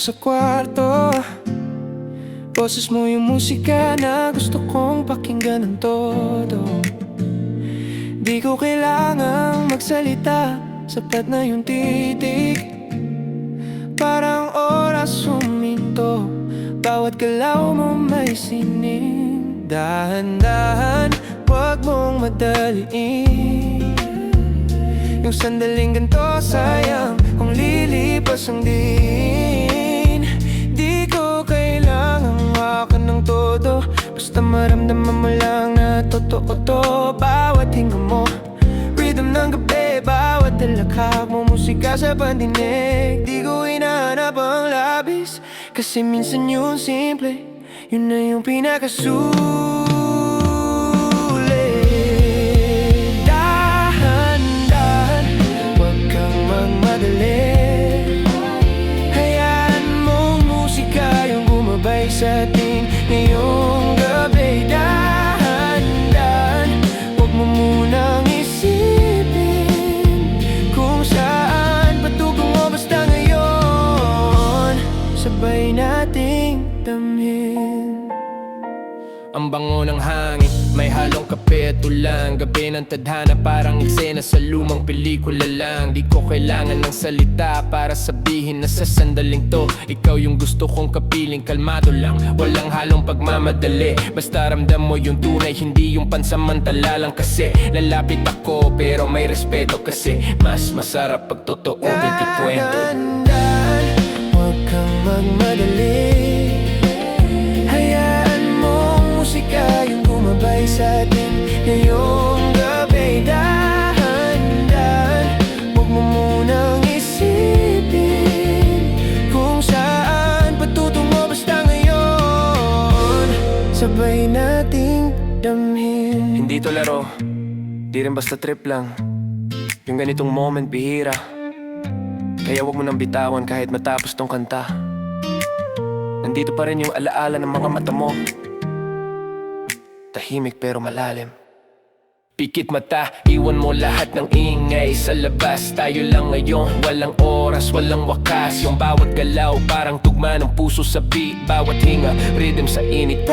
sa kwarto. Boses mo yung musika na gusto kong pakinggan ng todo. Di ko kailangang magsalita, sapat na yung titig. Parang oras huminto, bawat galaw mo may sining. Dahan-dahan, wag mong madaliin. Yung sandaling ganito sayang kung lilipas ang din. Di ko kailangang hawakan ng todo, basta maramdaman mo lang na totoo to. Bawat hinga mo, rhythm ng gabi, bawat talakak mo, musika sa pandinig. Di ko hinahanap ang labis, kasi minsan yung simple, yun na yung pinakasulit. Dahan-dahan, wag kang magmadali. Hayaan mong musika yung gumabay sa atin ngayong gabi. Dahan-dahan, wag mo munang isipin kung saan patungo, basta ngayon sabay nating damhin. Ang bango ng hangin, may halong kape at ulang. Gabi ng tadhana, parang eksena sa lumang pelikula lang. Di ko kailangan ng salita para sabihin na sa sandaling to ikaw yung gusto kong kapiling. Kalmado lang, walang halong pagmamadali, basta ramdam mo yung tunay, hindi yung pansamantala lang. Kasi lalapit ako pero may respeto, kasi mas masarap pag totoo titikwento. Dahan-dahan, wag kang magmadali. Musika yung gumabay sa atin ngayong gabi. Dahan-dahan, wag mo munang isipin kung saan patutungo, basta ngayon sabay nating damhin. Hindi to laro, di rin basta trip lang. Yung ganitong moment bihira, kaya wag mo nang bitawan kahit matapos tong kanta. Nandito pa rin yung alaala ng mga mata mo, tahimik pero malalim. Pikit mata, iwan mo lahat ng ingay sa labas. Tayo lang ngayon, walang oras, walang wakas. Yung bawat galaw, parang tugma ng puso sa beat. Bawat hinga, rhythm sa init.